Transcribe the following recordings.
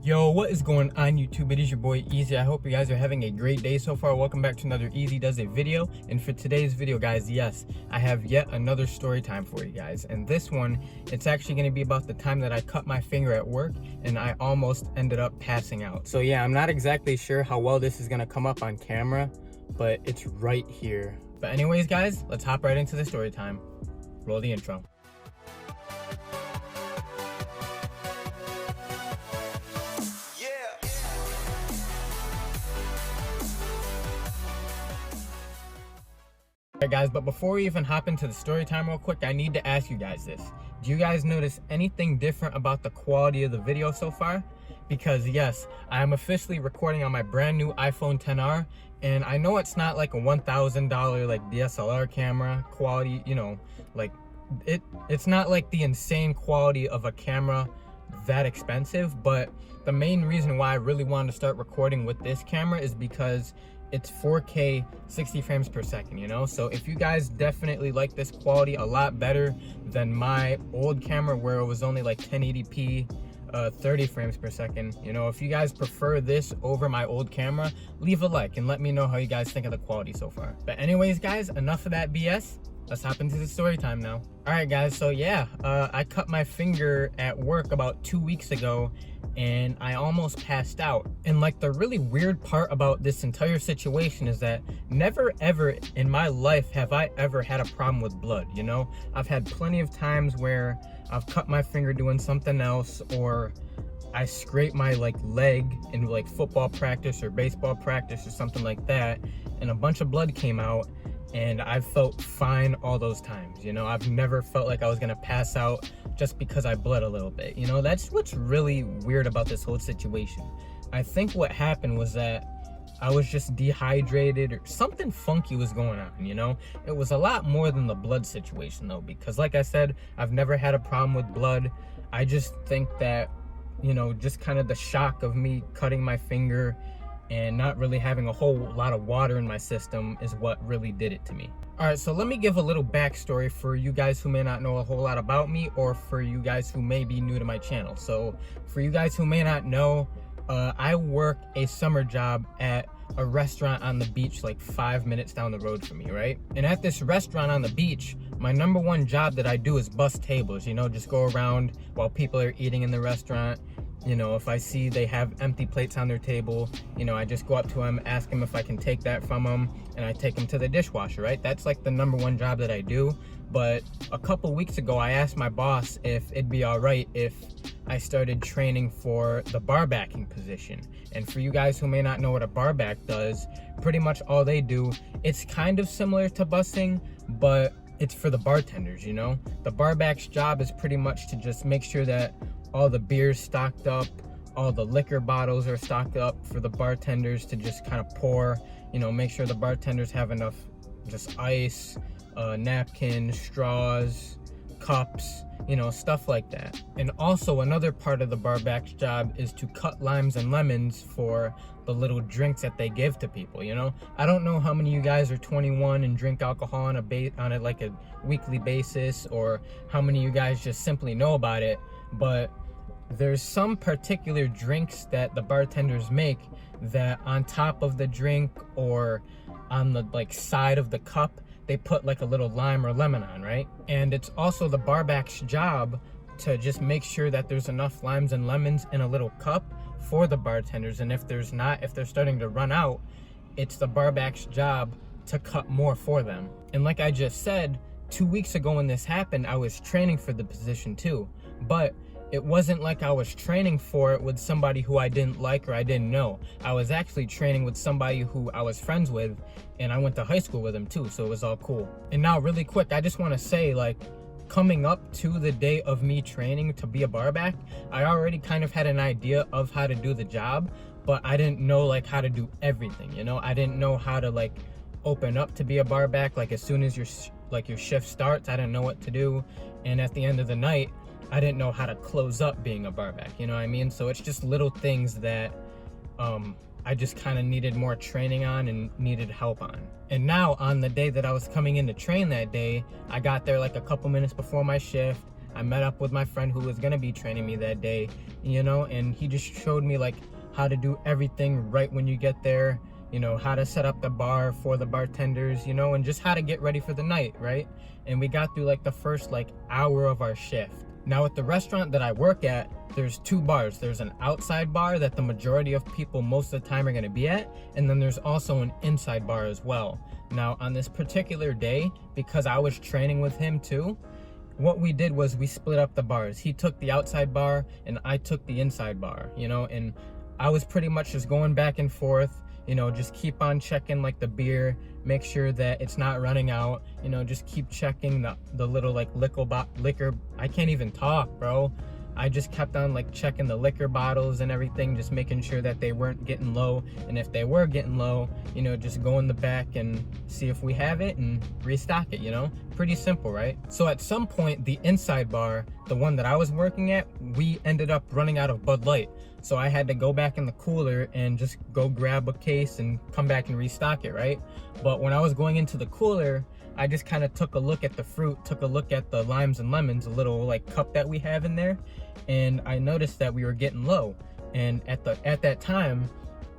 Yo, what is going on YouTube? It is your boy Easy. I hope you guys are having a great day so far. Welcome back to another EazyDuzIt video. And for today's video, guys, yes, I have yet another story time for you guys. And this one, it's actually going to be about the time that I cut my finger at work and I almost ended up passing out. So yeah, I'm not exactly sure how well this is going to come up on camera, but it's right here. But anyways, guys, let's hop right into the story time. Roll the intro. Alright guys, but before we even hop into the story time real quick, I need to ask you guys this. Do you guys notice anything different about the quality of the video so far? Because yes, I am officially recording on my brand new iPhone XR, and I know it's not like a $1,000 like DSLR camera quality, you know, like it's not like the insane quality of a camera that expensive, but the main reason why I really wanted to start recording with this camera is because it's 4K 60 frames per second, you know? So if you guys definitely like this quality a lot better than my old camera where it was only like 1080p 30 frames per second, you know, if you guys prefer this over my old camera, leave a like and let me know how you guys think of the quality so far. But anyways guys, enough of that BS. Let's hop into the story time now. All right guys, so yeah, I cut my finger at work about 2 weeks ago and I almost passed out. And like the really weird part about this entire situation is that never ever in my life have I ever had a problem with blood, you know? I've had plenty of times where I've cut my finger doing something else, or I scraped my like leg in like football practice or baseball practice or something like that, and a bunch of blood came out. And I felt fine all those times, you know? I've never felt like I was gonna pass out just because I bled a little bit, you know? That's what's really weird about this whole situation. I think what happened was that I was just dehydrated or something funky was going on, you know? It was a lot more than the blood situation though, because like I said, I've never had a problem with blood. I just think that, you know, just kind of the shock of me cutting my finger and not really having a whole lot of water in my system is what really did it to me. All right, so let me give a little backstory for you guys who may not know a whole lot about me, or for you guys who may be new to my channel. So for you guys who may not know, I work a summer job at a restaurant on the beach like 5 minutes down the road from me, right? And at this restaurant on the beach, my number one job that I do is bus tables, you know, just go around while people are eating in the restaurant. You know, if I see they have empty plates on their table, you know, I just go up to them, ask them if I can take that from them, and I take them to the dishwasher, right? That's like the number one job that I do. But a couple weeks ago, I asked my boss if it'd be all right if I started training for the bar backing position. And for you guys who may not know what a bar back does, pretty much all they do, it's kind of similar to busing, but it's for the bartenders, you know? The bar back's job is pretty much to just make sure that all the beer's stocked up, all the liquor bottles are stocked up for the bartenders to just kind of pour, you know, make sure the bartenders have enough just ice, napkins, straws, cups, you know, stuff like that. And also another part of the bar back's job is to cut limes and lemons for the little drinks that they give to people, you know? I don't know how many of you guys are 21 and drink alcohol on a like a weekly basis, or how many of you guys just simply know about it, but there's some particular drinks that the bartenders make that on top of the drink or on the like side of the cup, they put like a little lime or lemon on, right? And it's also the bar back's job to just make sure that there's enough limes and lemons in a little cup for the bartenders. And if there's not, if they're starting to run out, it's the bar back's job to cut more for them. And like I just said, 2 weeks ago when this happened, I was training for the position too, but it wasn't like I was training for it with somebody who I didn't like or I didn't know. I was actually training with somebody who I was friends with, and I went to high school with him too, so it was all cool. And now really quick, I just want to say, like, coming up to the day of me training to be a bar back, I already kind of had an idea of how to do the job, but I didn't know like how to do everything, you know? I didn't know how to like open up to be a bar back. Like as soon as your shift starts, I didn't know what to do. And at the end of the night, I didn't know how to close up being a bar back, you know what I mean? So it's just little things that I just kind of needed more training on and needed help on. And now on the day that I was coming in to train that day, I got there like a couple minutes before my shift. I met up with my friend who was gonna be training me that day, you know, and he just showed me like how to do everything right when you get there, you know, how to set up the bar for the bartenders, you know, and just how to get ready for the night, right? And we got through like the first like hour of our shift. Now at the restaurant that I work at, there's two bars. There's an outside bar that the majority of people most of the time are gonna be at, and then there's also an inside bar as well. Now on this particular day, because I was training with him too, what we did was we split up the bars. He took the outside bar and I took the inside bar, you know, and I was pretty much just going back and forth, you know, just keep on checking like the beer, make sure that it's not running out, you know, just keep checking the little like liquor, I can't even talk, bro. I just kept on like checking the liquor bottles and everything, just making sure that they weren't getting low. And if they were getting low, you know, just go in the back and see if we have it and restock it, you know? Pretty simple, right? So at some point, the inside bar, the one that I was working at, we ended up running out of Bud Light. So I had to go back in the cooler and just go grab a case and come back and restock it, right? But when I was going into the cooler, I just kind of took a look at the fruit, took a look at the limes and lemons, a little like cup that we have in there, and I noticed that we were getting low. And at that time,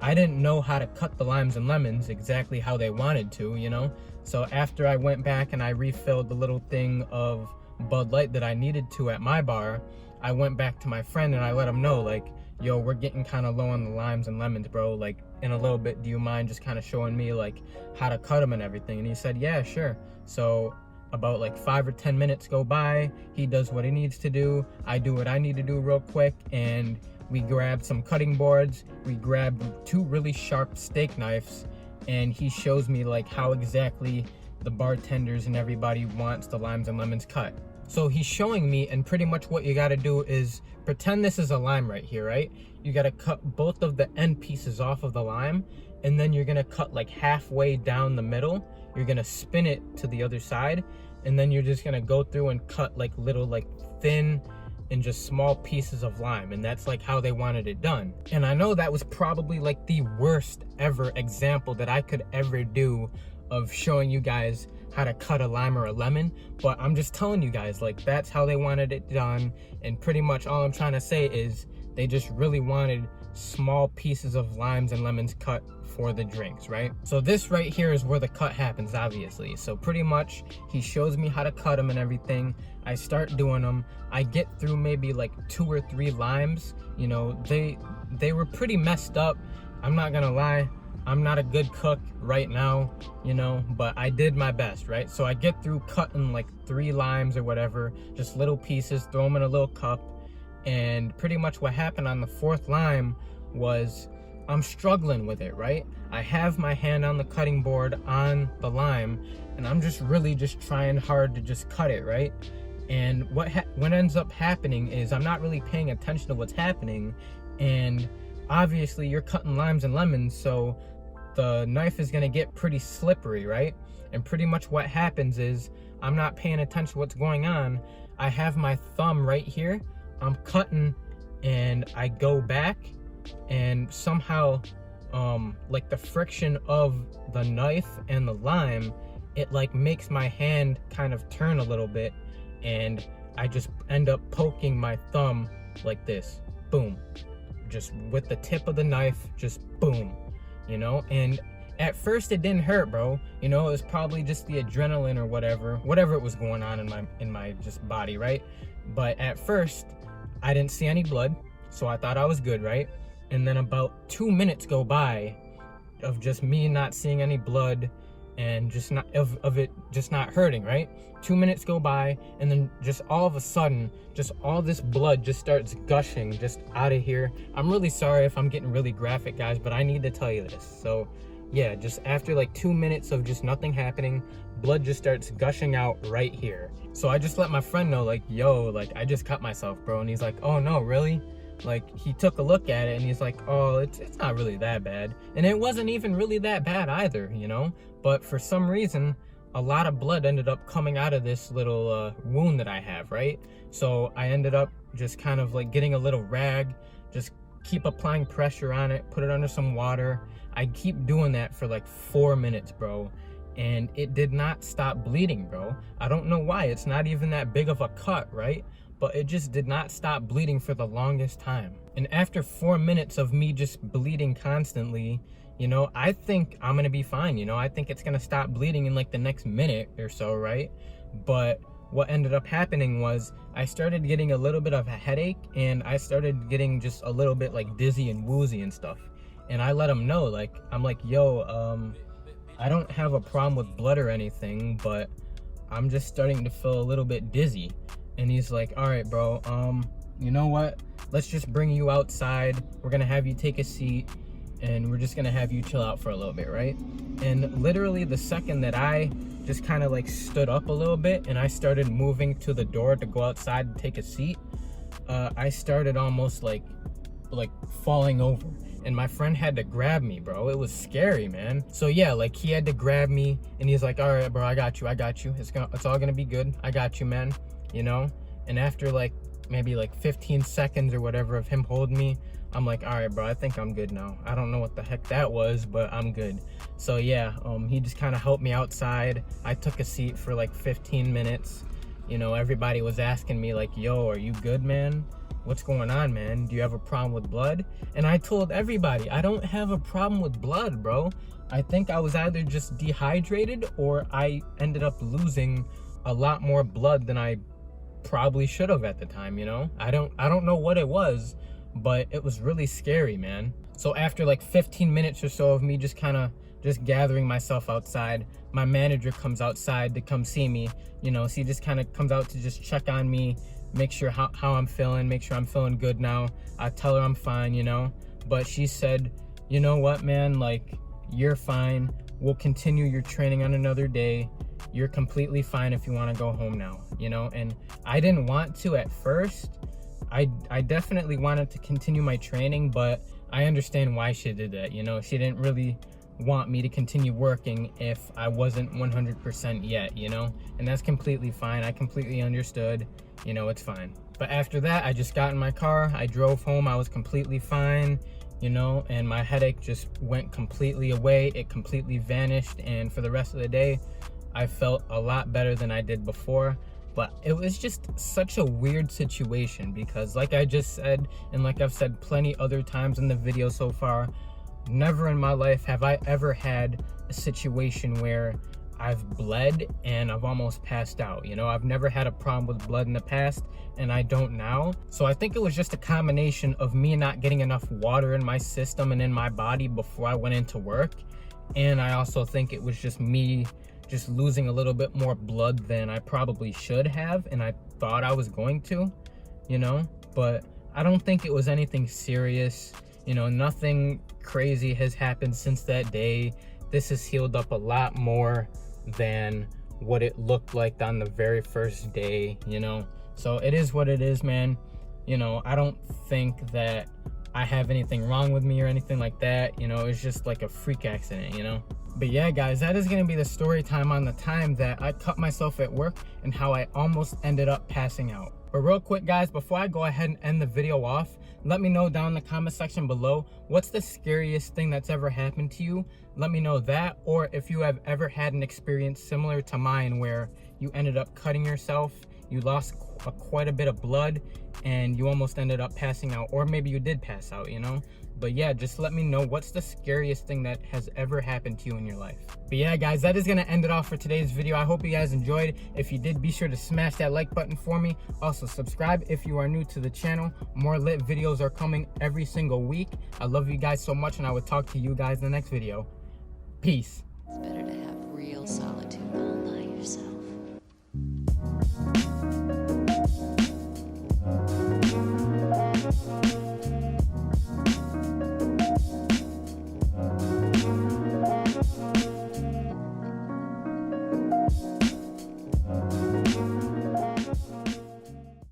I didn't know how to cut the limes and lemons exactly how they wanted to, you know? So after I went back and I refilled the little thing of Bud Light that I needed to at my bar, I went back to my friend and I let him know, like, yo, we're getting kind of low on the limes and lemons, bro. Like, in a little bit, do you mind just kind of showing me like how to cut them and everything? And he said, yeah, sure. So about like 5 or 10 minutes go by, he does what he needs to do, I do what I need to do real quick, and we grabbed some cutting boards, we grabbed 2 really sharp steak knives, and he shows me like how exactly the bartenders and everybody wants the limes and lemons cut. So he's showing me, and pretty much what you got to do is pretend this is a lime right here, right? You got to cut both of the end pieces off of the lime, and then you're going to cut like halfway down the middle. You're going to spin it to the other side, and then you're just going to go through and cut like little like thin and just small pieces of lime, and that's like how they wanted it done. And I know that was probably like the worst ever example that I could ever do of showing you guys how to cut a lime or a lemon, but I'm just telling you guys, like, that's how they wanted it done. And pretty much all I'm trying to say is they just really wanted small pieces of limes and lemons cut for the drinks, right? So this right here is where the cut happens, obviously. So pretty much he shows me how to cut them and everything. I start doing them. I get through maybe like 2 or 3 limes. You know, they were pretty messed up. I'm not gonna lie. I'm not a good cook right now, you know, but I did my best, right? So I get through cutting like 3 limes or whatever, just little pieces, throw them in a little cup. And pretty much what happened on the 4th lime was I'm struggling with it, right? I have my hand on the cutting board on the lime, and I'm just really just trying hard to just cut it, right? And what ends up happening is I'm not really paying attention to what's happening, and obviously you're cutting limes and lemons, so the knife is gonna get pretty slippery, right? And pretty much what happens is I'm not paying attention to what's going on. I have my thumb right here, I'm cutting, and I go back, and somehow like the friction of the knife and the lime, it like makes my hand kind of turn a little bit, and I just end up poking my thumb like this, boom, just with the tip of the knife, just boom, you know. And at first it didn't hurt, bro, you know, it was probably just the adrenaline or whatever it was going on in my just body, right? But at first I didn't see any blood, so I thought I was good, right? And then about 2 minutes go by of just me not seeing any blood and just not of it just not hurting, right? 2 minutes go by, and then just all of a sudden, just all this blood just starts gushing just out of here. I'm really sorry if I'm getting really graphic, guys, but I need to tell you this. So yeah, just after like 2 minutes of just nothing happening, blood just starts gushing out right here. So I just let my friend know, like, yo, like, I just cut myself, bro. And he's like, oh no, really? Like, he took a look at it and he's like, oh, it's not really that bad. And it wasn't even really that bad either, you know? But for some reason, a lot of blood ended up coming out of this little wound that I have, right? So I ended up just kind of like getting a little rag, just keep applying pressure on it, put it under some water. I keep doing that for like 4 minutes, bro. and it did not stop bleeding, bro. I don't know why. It's not even that big of a cut, right? But it just did not stop bleeding for the longest time. And after 4 minutes of me just bleeding constantly, you know, I think I'm gonna be fine. You know, I think it's gonna stop bleeding in like the next minute or so, right? But what ended up happening was I started getting a little bit of a headache, and I started getting just a little bit like dizzy and woozy and stuff. And I let him know, like, I'm like, yo, I don't have a problem with blood or anything, but I'm just starting to feel a little bit dizzy. And he's like, all right, bro, you know what? Let's just bring you outside. We're gonna have you take a seat, and we're just gonna have you chill out for a little bit, right? And literally the second that I just kind of like stood up a little bit and I started moving to the door to go outside and take a seat, I started almost like falling over, and my friend had to grab me, bro. It was scary, man. So yeah, like he had to grab me, and he's like, all right, bro, I got you. It's all gonna be good. I got you, man. You know? And after like maybe like 15 seconds or whatever of him holding me, I'm like, all right, bro, I think I'm good now. I don't know what the heck that was, but I'm good. So yeah, he just kind of helped me outside. I took a seat for like 15 minutes. You know, everybody was asking me like, yo, are you good, man? What's going on, man? Do you have a problem with blood? And I told everybody, I don't have a problem with blood, bro. I think I was either just dehydrated or I ended up losing a lot more blood than I probably should have at the time, you know? I don't know what it was, but it was really scary, man. So after like 15 minutes or so of me just gathering myself outside, my manager comes outside to come see me. You know, so he just kind of comes out to just check on me, make sure how I'm feeling, make sure I'm feeling good now. I tell her I'm fine, you know, but she said, you know what, man, like, you're fine. We'll continue your training on another day. You're completely fine if you want to go home now, you know? And I didn't want to at first. I definitely wanted to continue my training, but I understand why she did that, you know? She didn't really want me to continue working if I wasn't 100% yet, you know? And that's completely fine. I completely understood, you know, it's fine. But after that, I just got in my car, I drove home, I was completely fine, you know, and my headache just went completely away. It completely vanished, and for the rest of the day, I felt a lot better than I did before. But it was just such a weird situation because, like I just said, and like I've said plenty other times in the video so far, never in my life have I ever had a situation where I've bled and I've almost passed out. You know, I've never had a problem with blood in the past, and I don't now. So I think it was just a combination of me not getting enough water in my system and in my body before I went into work. And I also think it was just me just losing a little bit more blood than I probably should have, and I thought I was going to, you know, but I don't think it was anything serious. You know, nothing crazy has happened since that day. This has healed up a lot more than what it looked like on the very first day, you know. So it is what it is, man. You know, I don't think that I have anything wrong with me or anything like that. You know, it's just like a freak accident, you know. But yeah, guys, that is going to be the story time on the time that I cut myself at work and how I almost ended up passing out. But real quick, guys, before I go ahead and end the video off, let me know down in the comment section below, what's the scariest thing that's ever happened to you? Let me know that, or if you have ever had an experience similar to mine where you ended up cutting yourself, you lost quite a bit of blood, and you almost ended up passing out, or maybe you did pass out, you know? But yeah, just let me know what's the scariest thing that has ever happened to you in your life. But yeah, guys, that is going to end it off for today's video. I hope you guys enjoyed. If you did, be sure to smash that like button for me. Also, subscribe if you are new to the channel. More lit videos are coming every single week. I love you guys so much, and I will talk to you guys in the next video. Peace. It's better to have real solid